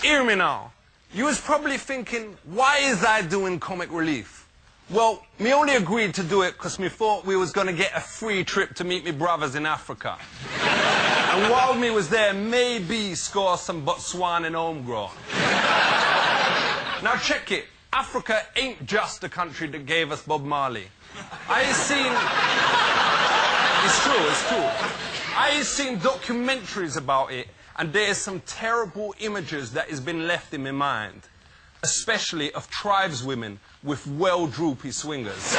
Hear me now. You was probably thinking, why is I doing comic relief? Well, me only agreed to do it because me thought we was going to get a free trip to meet me brothers in Africa. And while me was there, maybe score some Botswana and homegrown. Now check it. Africa ain't just the country that gave us Bob Marley. I seen... It's true. I seen documentaries about it, and there is some terrible images that has been left in my mind. Especially of tribeswomen with well-droopy swingers.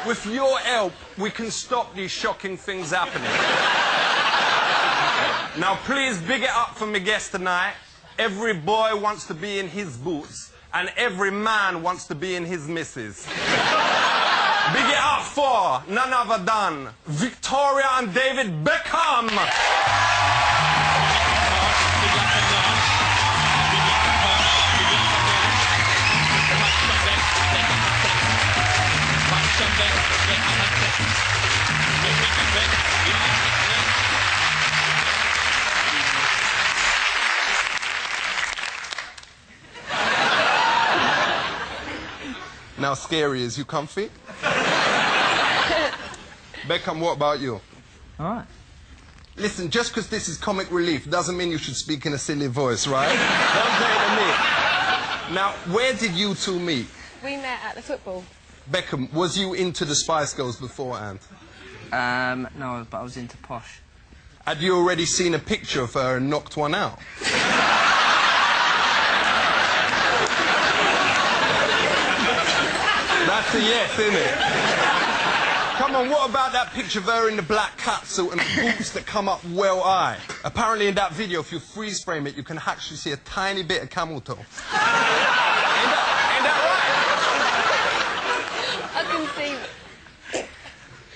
With your help, we can stop these shocking things happening. Now please big it up for my guest tonight. Every boy wants to be in his boots, and every man wants to be in his missus. Big it up for none other than Victoria and David Beckham. Now, Scary, is you comfy? Beckham, what about you? All right. Listen, just because this is comic relief doesn't mean you should speak in a silly voice, right? Don't say it to me. Now, where did you two meet? We met at the football. Beckham, was you into the Spice Girls beforehand? No, but I was into Posh. Had you already seen a picture of her and knocked one out? That's a yes, isn't it? Come on, what about that picture of her in the black catsuit and boots that come up well high? Apparently in that video, if you freeze frame it, you can actually see a tiny bit of camel toe. Ain't that I can see...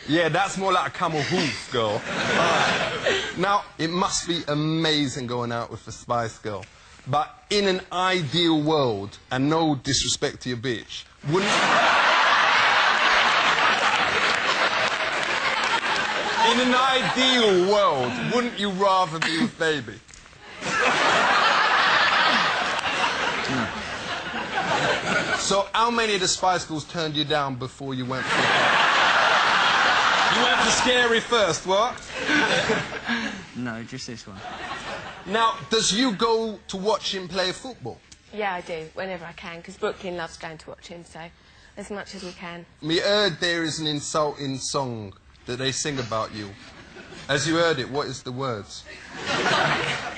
Yeah, that's more like a camel hoof, girl. Right. Now, it must be amazing going out with a Spice Girl. But in an ideal world, and no disrespect to your bitch, wouldn't... In an ideal world, wouldn't you rather be with Baby? So, how many of the Spice Girls turned you down before you went for it? You went for Scary first, what? No, just this one. Now, does you go to watch him play football? Yeah, I do, whenever I can, because Brooklyn loves going to watch him, so as much as we can. Me heard there is an insulting song that they sing about you. As you heard it, what is the words?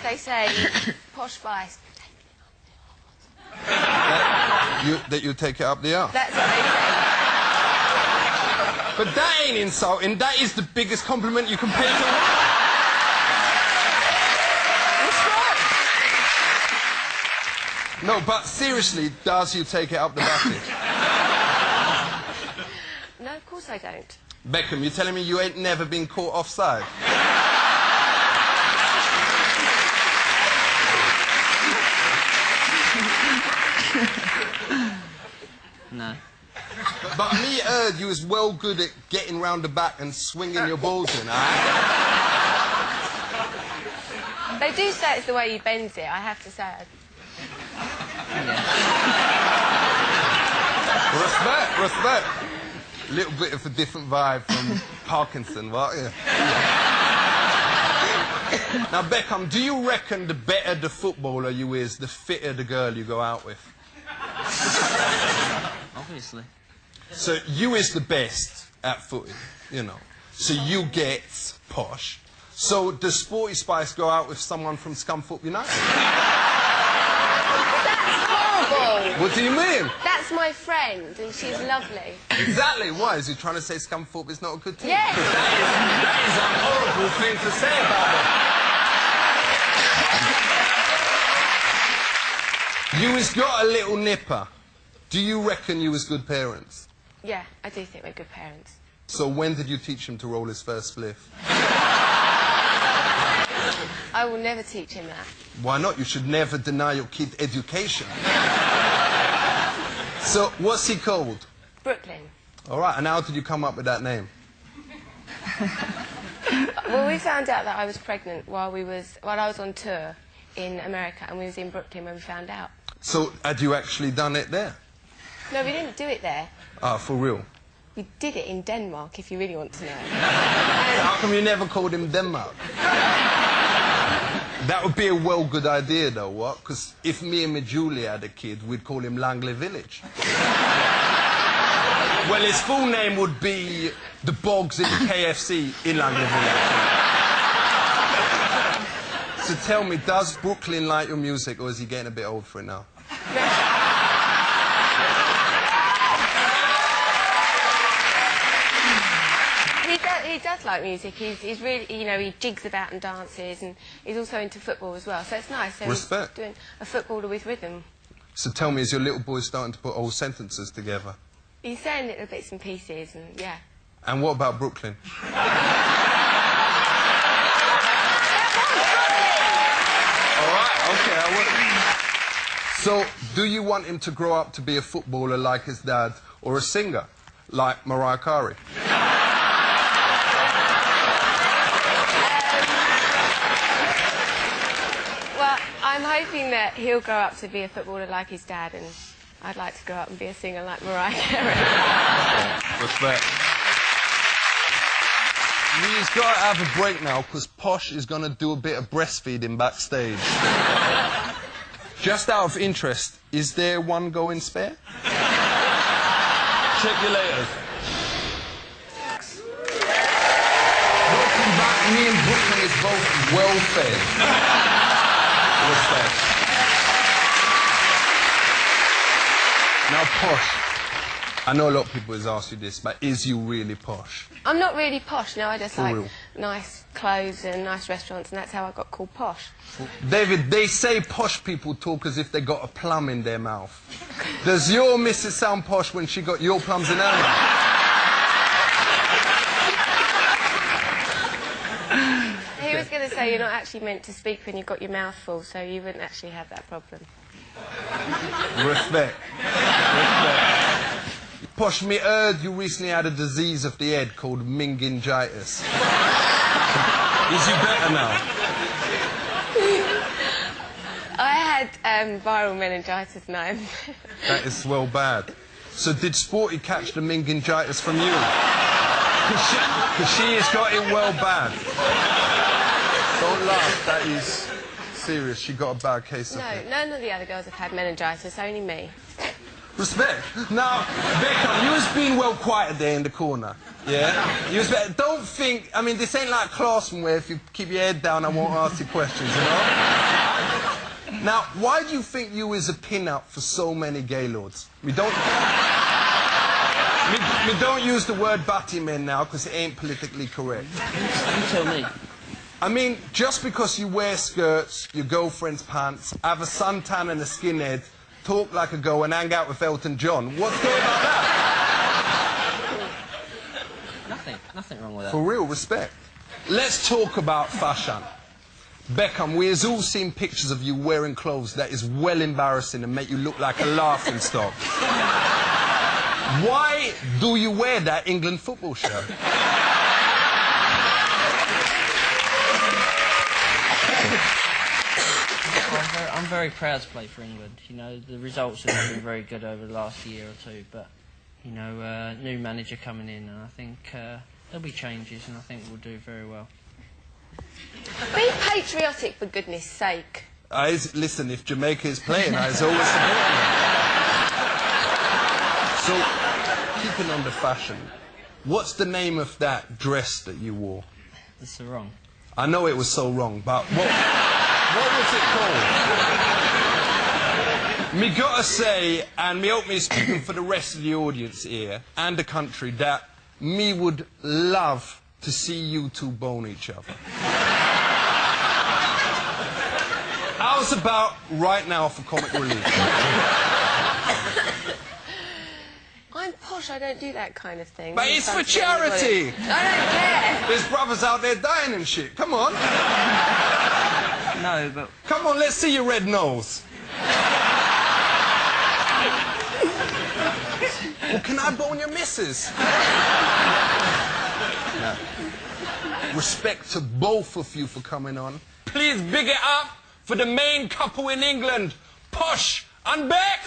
They say, Posh Spice. That you take it up the arse? That's what they say. But that ain't insulting. That is the biggest compliment you can pay to a woman. No, but seriously, does you take it up the backage? No, of course I don't. Beckham, you telling me you ain't never been caught offside? No. But me heard you was well good at getting round the back and swinging your balls in, They do say it's the way you bend it, I have to say. Respect, respect. A little bit of a different vibe from Parkinson, what? Yeah. Now, Beckham, do you reckon the better the footballer you is, the fitter the girl you go out with? Obviously. So you is the best at footy, you know. So you get Posh. So does Sporty Spice go out with someone from Scunthorpe United? That's horrible! What do you mean? That's my friend, and she's lovely. Exactly. Why? Is he trying to say Scunthorpe is not a good team? Yes! That is a horrible thing to say about it. You has got a little nipper. Do you reckon you was good parents? Yeah, I do think we're good parents. So when did you teach him to roll his first spliff? I will never teach him that. Why not? You should never deny your kid education. So, what's he called? Brooklyn. All right, and how did you come up with that name? Well, we found out that I was pregnant while I was on tour in America, and we was in Brooklyn when we found out. So, had you actually done it there? No, we didn't do it there. Ah, for real? We did it in Denmark, if you really want to know. How come you never called him Denmark? That would be a well good idea, though, what? Because if me and my Julie had a kid, we'd call him Langley Village. Well, his full name would be The Bogs in the KFC in Langley Village. So tell me, does Brooklyn like your music, or is he getting a bit old for it now? He does like music. He's really, you know, he jigs about and dances, and he's also into football as well. So it's nice. So Respect. He's doing a footballer with rhythm. So tell me, is your little boy starting to put whole sentences together? He's saying little bits and pieces, and yeah. And what about Brooklyn? Okay, I will. So, do you want him to grow up to be a footballer like his dad, or a singer like Mariah Carey? Well, I'm hoping that he'll grow up to be a footballer like his dad, and I'd like to grow up and be a singer like Mariah Carey. Respect. We've got to have a break now, because Posh is going to do a bit of breastfeeding backstage. Just out of interest, is there one going spare? Check you later. Welcome back. Me and Brooklyn is both well fed. Respect. Now, Posh, I know a lot of people has asked you this, but is you really posh? I'm not really posh, no, I just like real. nice clothes and nice restaurants, and that's how I got called Posh. David, they say posh people talk as if they got a plum in their mouth. Does your missus sound posh when she got your plums in her mouth? He was going to say you're not actually meant to speak when you've got your mouth full, so you wouldn't actually have that problem. Respect. Respect. Posh, me heard you recently had a disease of the head called meningitis. Is you better now? I had viral meningitis, no. That is well bad. So did Sporty catch the meningitis from you? Because she has got it well bad. Don't laugh, that is serious. She got a bad case of it. No, none of the other girls have had meningitis, only me. Respect. Now, Beckham, you was being well quiet there in the corner. Yeah? You was don't think, I mean, this ain't like classroom where if you keep your head down, I won't ask you questions, you know? Now, why do you think you is a pin-up for so many gaylords? We don't use the word batty men now, because it ain't politically correct. You tell me. I mean, just because you wear skirts, your girlfriend's pants, have a suntan and a skinhead, talk like a girl and hang out with Elton John, what's good about that? Nothing wrong with that. For real, respect. Let's talk about fashion. Beckham, we has all seen pictures of you wearing clothes that is well embarrassing and make you look like a laughing stock. Why do you wear that England football shirt? I'm very proud to play for England. You know, the results have been very good over the last year or two, but, you know, new manager coming in, and I think there'll be changes, and I think we'll do very well. Be patriotic, for goodness sake. Listen, if Jamaica is playing, I was always supporting them. So, keeping on the fashion, what's the name of that dress that you wore? That's so wrong. I know it was so wrong, but what was it called? Me gotta say, and me hope me speaking for the rest of the audience here, and the country, that me would love to see you two bone each other. How's about right now for comic relief? I'm posh, I don't do that kind of thing. But it's for charity! I don't care! There's brothers out there dying and shit, come on! No, but... Come on, let's see your red nose. Well, can I bone your missus? No. Respect to both of you for coming on. Please big it up for the main couple in England, Posh and Beck.